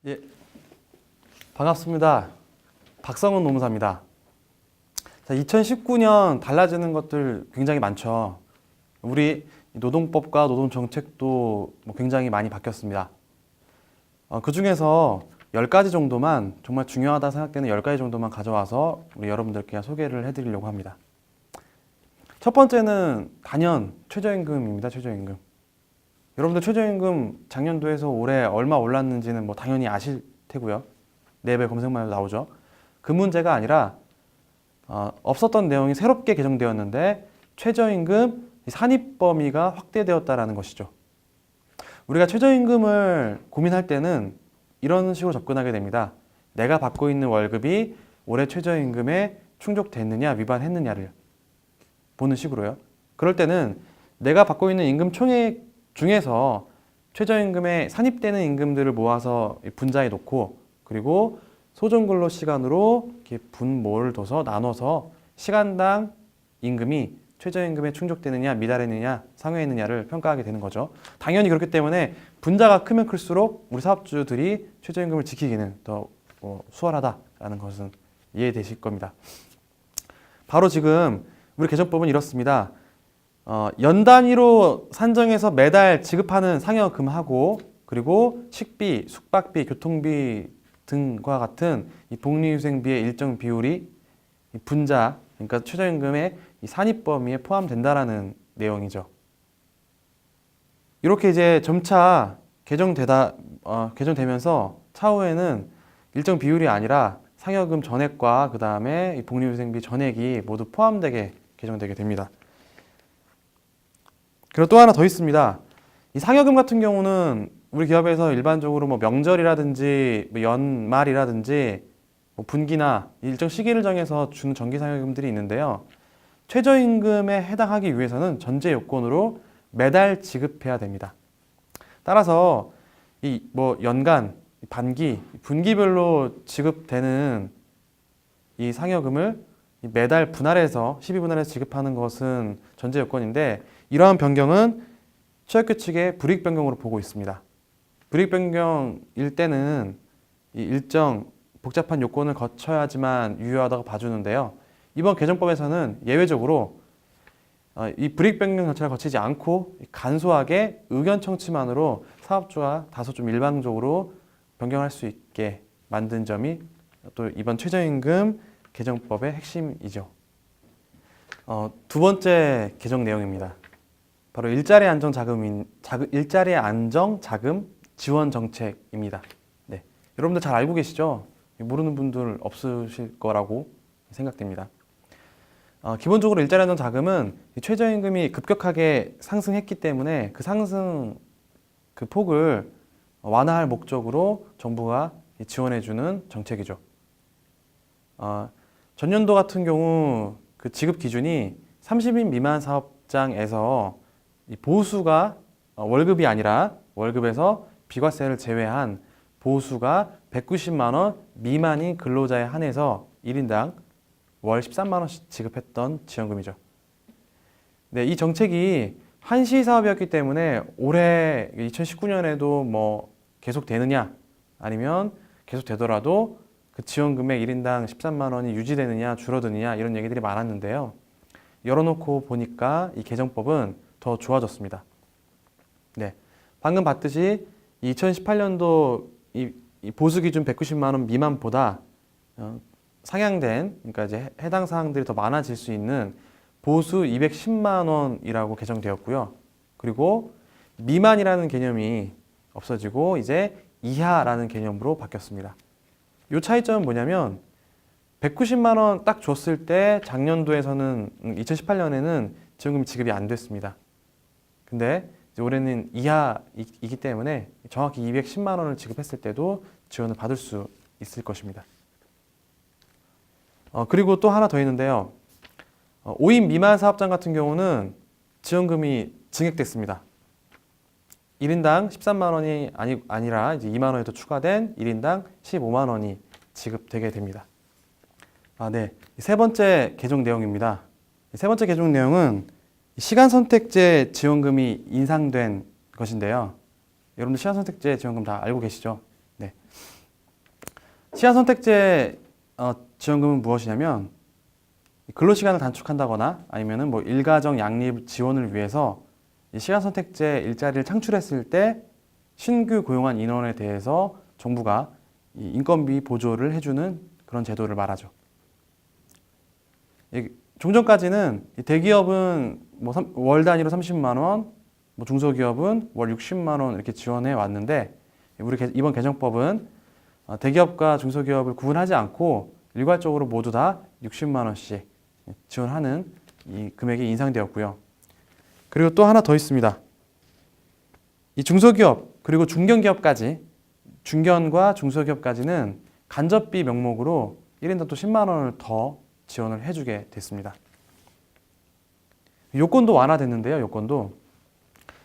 예, 반갑습니다. 박성훈 노무사입니다. 자, 2019년 달라지는 것들 굉장히 많죠. 우리 노동법과 노동정책도 굉장히 많이 바뀌었습니다. 그 중에서 10가지 정도만, 정말 중요하다 생각되는 10가지 정도만 가져와서 우리 여러분들께 소개를 해드리려고 합니다. 첫 번째는 단연 최저임금입니다. 최저임금. 여러분들 최저임금 작년도에서 올해 얼마 올랐는지는 당연히 아실 테고요. 네이버 검색만 해도 나오죠. 그 문제가 아니라 없었던 내용이 새롭게 개정되었는데 최저임금 산입 범위가 확대되었다는 것이죠. 우리가 최저임금을 고민할 때는 이런 식으로 접근하게 됩니다. 내가 받고 있는 월급이 올해 최저임금에 충족됐느냐 위반했느냐를 보는 식으로요. 그럴 때는 내가 받고 있는 임금 총액 중에서 최저임금에 산입되는 임금들을 모아서 분자에 놓고, 그리고 소정근로 시간으로 이렇게 분모를 둬서 나눠서 시간당 임금이 최저임금에 충족되느냐 미달했느냐 상회했느냐를 평가하게 되는 거죠. 당연히 그렇기 때문에 분자가 크면 클수록 우리 사업주들이 최저임금을 지키기는 더 수월하다라는 것은 이해되실 겁니다. 바로 지금 우리 개정법은 이렇습니다. 연 단위로 산정해서 매달 지급하는 상여금하고, 그리고 식비, 숙박비, 교통비 등과 같은 이 복리후생비의 일정 비율이 분자, 그러니까 최저임금의 이 산입 범위에 포함된다라는 내용이죠. 이렇게 이제 점차 개정되면서 차후에는 일정 비율이 아니라 상여금 전액과 그 다음에 복리후생비 전액이 모두 포함되게 개정되게 됩니다. 그리고 또 하나 더 있습니다. 이 상여금 같은 경우는 우리 기업에서 일반적으로 명절이라든지 연말이라든지 분기나 일정 시기를 정해서 주는 정기 상여금들이 있는데요. 최저임금에 해당하기 위해서는 전제 요건으로 매달 지급해야 됩니다. 따라서 이 연간, 반기, 분기별로 지급되는 이 상여금을 매달 분할해서 12분할해서 지급하는 것은 전제 요건인데, 이러한 변경은 취약규칙의 불이익 변경으로 보고 있습니다. 불이익 변경일 때는 이 일정 복잡한 요건을 거쳐야지만 유효하다고 봐주는데요. 이번 개정법에서는 예외적으로 이 불이익 변경 절차를 거치지 않고 간소하게 의견 청취만으로 사업주가 다소 좀 일방적으로 변경할 수 있게 만든 점이 또 이번 최저임금 개정법의 핵심이죠. 두 번째 개정 내용입니다. 바로 일자리 안정 자금 지원 정책입니다. 네. 여러분들 잘 알고 계시죠? 모르는 분들 없으실 거라고 생각됩니다. 기본적으로 일자리 안정 자금은 최저임금이 급격하게 상승했기 때문에 그 상승 그 폭을 완화할 목적으로 정부가 지원해주는 정책이죠. 전년도 같은 경우 그 지급 기준이 30인 미만 사업장에서 이 보수가 월급이 아니라 월급에서 비과세를 제외한 보수가 190만 원 미만인 근로자에 한해서 1인당 월 13만 원씩 지급했던 지원금이죠. 네, 이 정책이 한시 사업이었기 때문에 올해 2019년에도 계속 되느냐 아니면 계속 되더라도 그 지원금액 1인당 13만 원이 유지되느냐 줄어드느냐 이런 얘기들이 많았는데요. 열어놓고 보니까 이 개정법은 더 좋아졌습니다. 네, 방금 봤듯이 2018년도 이 보수 기준 190만 원 미만보다 상향된, 그러니까 이제 해당 사항들이 더 많아질 수 있는 보수 210만 원이라고 개정되었고요. 그리고 미만이라는 개념이 없어지고 이제 이하라는 개념으로 바뀌었습니다. 이 차이점은 뭐냐면 190만 원 딱 줬을 때 작년도에서는 2018년에는 지원금이 지급이 안 됐습니다. 근데 이제 올해는 이하이기 때문에 정확히 210만 원을 지급했을 때도 지원을 받을 수 있을 것입니다. 그리고 또 하나 더 있는데요. 5인 미만 사업장 같은 경우는 지원금이 증액됐습니다. 1인당 13만 원이 아니라 이제 2만 원이 더 추가된 1인당 15만 원이 지급되게 됩니다. 네. 세 번째 개정 내용입니다. 세 번째 개정 내용은 시간 선택제 지원금이 인상된 것인데요. 여러분들 시간 선택제 지원금 다 알고 계시죠? 네. 시간 선택제 지원금은 무엇이냐면 근로시간을 단축한다거나 아니면은 뭐 일가정 양립 지원을 위해서 이 시간 선택제 일자리를 창출했을 때 신규 고용한 인원에 대해서 정부가 이 인건비 보조를 해주는 그런 제도를 말하죠. 종전까지는 대기업은 뭐 월 단위로 30만 원, 뭐 중소기업은 월 60만 원 이렇게 지원해 왔는데 우리 이번 개정법은 대기업과 중소기업을 구분하지 않고 일괄적으로 모두 다 60만 원씩 지원하는 이 금액이 인상되었고요. 그리고 또 하나 더 있습니다. 이 중소기업 그리고 중견기업까지 중견과 중소기업까지는 간접비 명목으로 1인당 또 10만 원을 더 지원을 해주게 됐습니다. 요건도 완화됐는데요. 요건도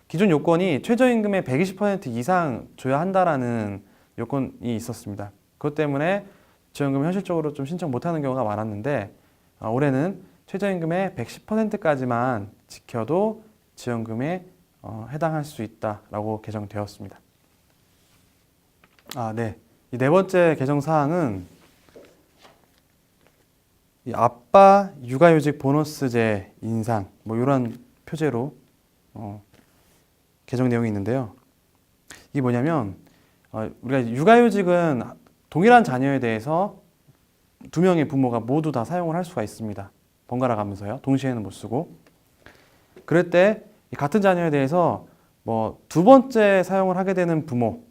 기존 요건이 최저임금의 120% 이상 줘야 한다라는 요건이 있었습니다. 그것 때문에 지원금을 현실적으로 좀 신청 못하는 경우가 많았는데 올해는 최저임금의 110%까지만 지켜도 지원금에 해당할 수 있다라고 개정되었습니다. 네. 이 네 번째 개정 사항은 이 아빠 육아휴직 보너스제 인상 뭐 이런 표제로 개정 내용이 있는데요. 이게 뭐냐면 우리가 육아휴직은 동일한 자녀에 대해서 두 명의 부모가 모두 다 사용을 할 수가 있습니다. 번갈아 가면서요. 동시에는 못 쓰고. 그럴 때 같은 자녀에 대해서 뭐 두 번째 사용을 하게 되는 부모,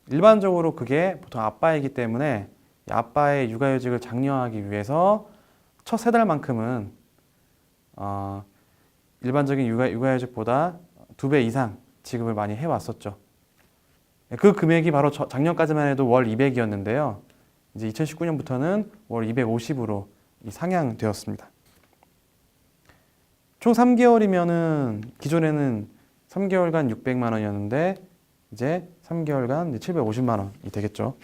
일반적으로 그게 보통 아빠이기 때문에 아빠의 육아휴직을 장려하기 위해서 첫 세 달만큼은 일반적인 육아휴직보다 2배 이상 지급을 많이 해왔었죠. 그 금액이 바로 작년까지만 해도 월 200이었는데요. 이제 2019년부터는 월 250으로 상향되었습니다. 총 3개월이면은 기존에는 3개월간 600만 원이었는데 이제 3개월간 750만 원이 되겠죠.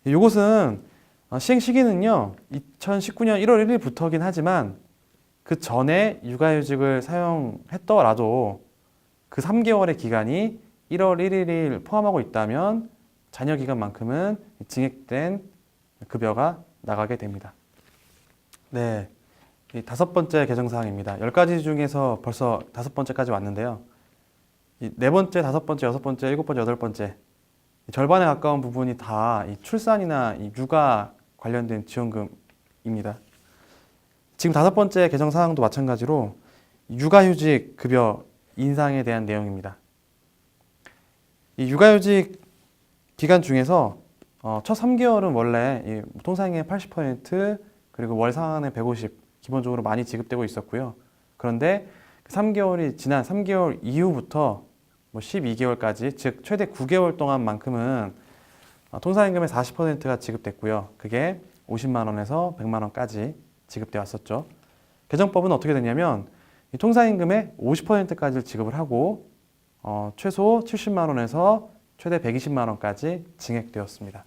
이것은 시행 시기는요 2019년 1월 1일부터긴 하지만 그 전에 육아휴직을 사용했더라도 그 3개월의 기간이 1월 1일을 포함하고 있다면 자녀 기간만큼은 증액된 급여가 나가게 됩니다. 네, 이 5번째 개정 사항입니다. 10가지 중에서 벌써 5번째까지 왔는데요. 이 4번째, 5번째, 6번째, 7번째, 8번째 절반에 가까운 부분이 다 이 출산이나 이 육아 관련된 지원금입니다. 지금 5번째 개정 사항도 마찬가지로 육아휴직 급여 인상에 대한 내용입니다. 이 육아휴직 기간 중에서 첫 3개월은 원래 통상의 80% 그리고 월 상한의 150 기본적으로 많이 지급되고 있었고요. 그런데 3개월이 지난 3개월 이후부터 12개월까지 즉 최대 9개월 동안만큼은 통상임금의 40%가 지급됐고요. 그게 50만 원에서 100만 원까지 지급돼 왔었죠. 개정법은 어떻게 됐냐면 이 통상임금의 50%까지를 지급을 하고 최소 70만 원에서 최대 120만 원까지 증액되었습니다.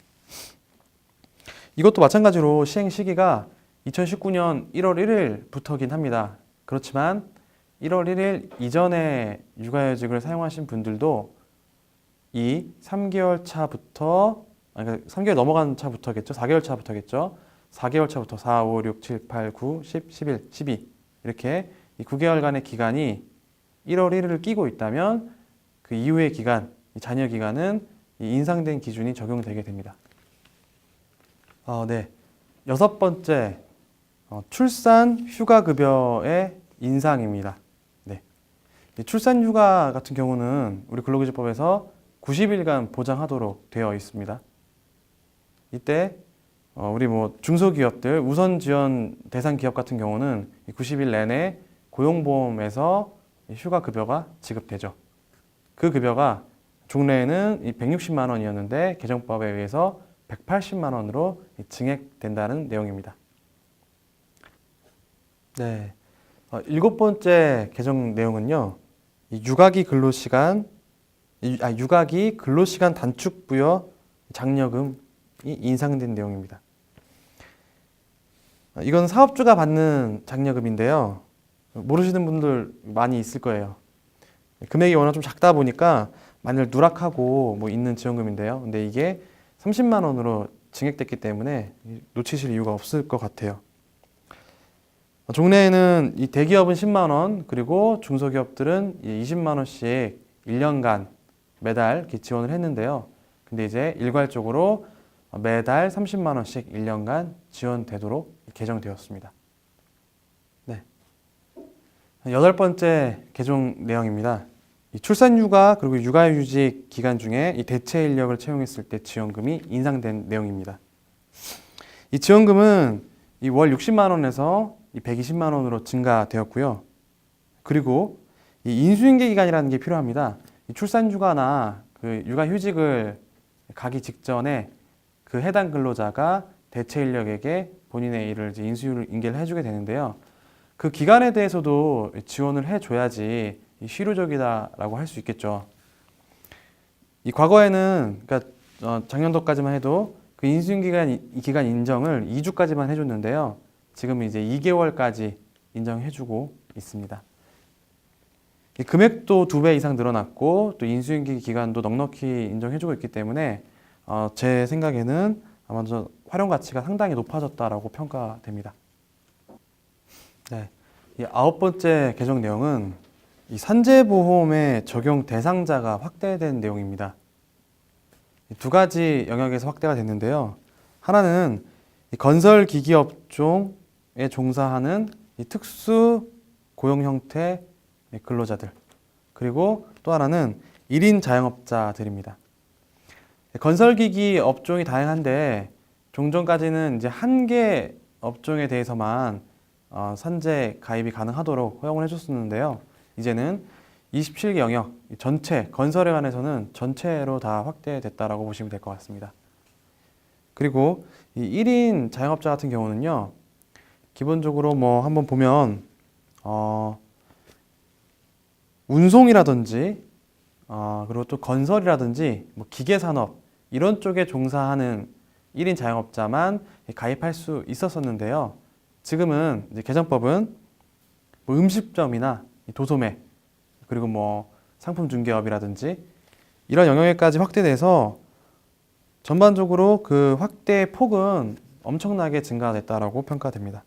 이것도 마찬가지로 시행 시기가 2019년 1월 1일부터긴 합니다. 그렇지만 1월 1일 이전에 육아휴직을 사용하신 분들도 이 3개월 차부터, 그러니까 3개월 넘어간 차부터겠죠. 4개월 차부터겠죠. 4개월 차부터 4, 5, 6, 7, 8, 9, 10, 11, 12 이렇게 이 9개월간의 기간이 1월 1일을 끼고 있다면 그 이후의 기간, 이 잔여 기간은 이 인상된 기준이 적용되게 됩니다. 네. 6번째, 출산 휴가 급여의 인상입니다. 네. 출산 휴가 같은 경우는 우리 근로기준법에서 90일간 보장하도록 되어 있습니다. 이때 우리 중소기업들, 우선 지원 대상 기업 같은 경우는 90일 내내 고용보험에서 휴가 급여가 지급되죠. 그 급여가 종래에는 160만 원이었는데 개정법에 의해서 180만 원으로 증액된다는 내용입니다. 네. 7번째 개정 내용은요. 육아기 근로시간 단축 부여 장려금이 인상된 내용입니다. 이건 사업주가 받는 장려금인데요. 모르시는 분들 많이 있을 거예요. 금액이 워낙 좀 작다 보니까 많이들 누락하고 있는 지원금인데요. 근데 이게 30만 원으로 증액됐기 때문에 놓치실 이유가 없을 것 같아요. 종래에는 이 대기업은 10만 원, 그리고 중소기업들은 20만 원씩 1년간 매달 이렇게 지원을 했는데요. 근데 이제 일괄적으로 매달 30만 원씩 1년간 지원되도록 개정되었습니다. 네. 여덟 번째 개정 내용입니다. 이 출산휴가 그리고 육아휴직 기간 중에 이 대체 인력을 채용했을 때 지원금이 인상된 내용입니다. 이 지원금은 이 월 60만 원에서 이 120만 원으로 증가되었고요. 그리고 이 인수인계 기간이라는 게 필요합니다. 이 출산휴가나 그 육아휴직을 가기 직전에 그 해당 근로자가 대체 인력에게 본인의 일을 이제 인수인계를 해주게 되는데요. 그 기간에 대해서도 지원을 해줘야지 실효적이다라고 할 수 있겠죠. 이 과거에는 그러니까 작년도까지만 해도 그 기간 인정을 2주까지만 해줬는데요. 지금 이제 2개월까지 인정해주고 있습니다. 이 금액도 2배 이상 늘어났고 또 인수인계 기간도 넉넉히 인정해주고 있기 때문에 제 생각에는 아마 활용 가치가 상당히 높아졌다라고 평가됩니다. 네, 이 9번째 개정 내용은 이 산재보험의 적용 대상자가 확대된 내용입니다. 두 가지 영역에서 확대가 됐는데요. 하나는 이 건설기기 업종에 종사하는 이 특수 고용 형태 근로자들, 그리고 또 하나는 1인 자영업자들입니다. 건설기기 업종이 다양한데 종전까지는 이제 한 개 업종에 대해서만 산재 가입이 가능하도록 허용을 해줬었는데요. 이제는 27개 영역 전체 건설에 관해서는 전체로 다 확대됐다라고 보시면 될 것 같습니다. 그리고 이 1인 자영업자 같은 경우는요, 기본적으로 뭐 한번 보면 운송이라든지 그리고 또 건설이라든지 뭐 기계산업 이런 쪽에 종사하는 1인 자영업자만 가입할 수 있었었는데요. 지금은 이제 개정법은 뭐 음식점이나 도소매 그리고 뭐 상품 중개업이라든지 이런 영역에까지 확대돼서 전반적으로 그 확대 폭은 엄청나게 증가됐다라고 평가됩니다.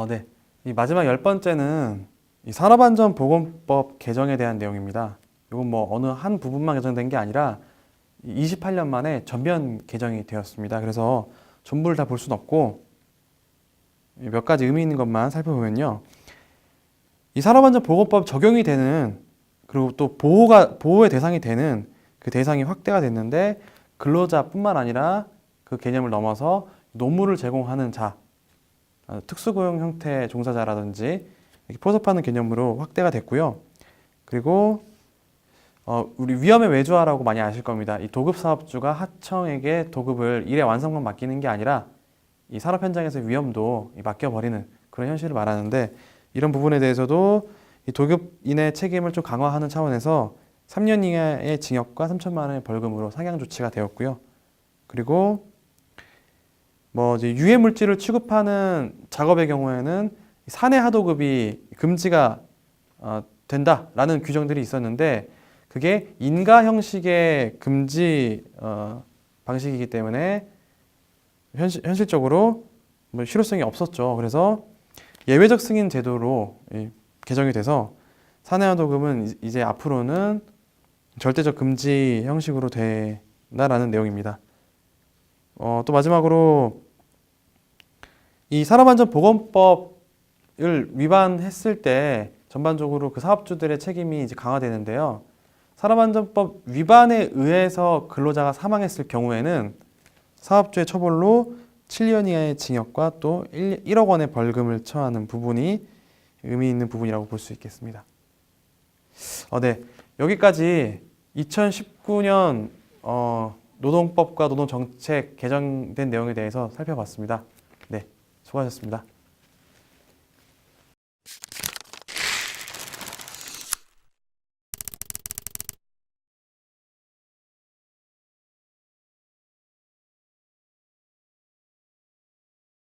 네. 이 마지막 10번째는 이 산업안전보건법 개정에 대한 내용입니다. 이건 뭐 어느 한 부분만 개정된 게 아니라 28년 만에 전면 개정이 되었습니다. 그래서 전부를 다 볼 수는 없고 몇 가지 의미 있는 것만 살펴보면요. 이 산업안전보건법 적용이 되는 그리고 또 보호의 대상이 되는 그 대상이 확대가 됐는데 근로자뿐만 아니라 그 개념을 넘어서 노무를 제공하는 자, 특수고용 형태 종사자라든지 이렇게 포섭하는 개념으로 확대가 됐고요. 그리고 우리 위험의 외주화라고 많이 아실 겁니다. 이 도급사업주가 하청에게 도급을 일의 완성만 맡기는 게 아니라 이 산업 현장에서 위험도 맡겨버리는 그런 현실을 말하는데 이런 부분에 대해서도 이 도급인의 책임을 좀 강화하는 차원에서 3년 이하의 징역과 3천만 원의 벌금으로 상향 조치가 되었고요. 그리고 뭐 이제 유해 물질을 취급하는 작업의 경우에는 산해 하도급이 금지가 된다라는 규정들이 있었는데 그게 인가 형식의 금지 방식이기 때문에 현실적으로 뭐 실효성이 없었죠. 그래서 예외적 승인 제도로 개정이 돼서 산해하도급은 이제 앞으로는 절대적 금지 형식으로 된다라는 내용입니다. 또 마지막으로 이 산업안전보건법을 위반했을 때 전반적으로 그 사업주들의 책임이 이제 강화되는데요. 산업안전법 위반에 의해서 근로자가 사망했을 경우에는 사업주의 처벌로 7년 이하의 징역과 또 1억 원의 벌금을 처하는 부분이 의미 있는 부분이라고 볼 수 있겠습니다. 네, 여기까지 2019년 노동법과 노동정책 개정된 내용에 대해서 살펴봤습니다. 네, 수고하셨습니다.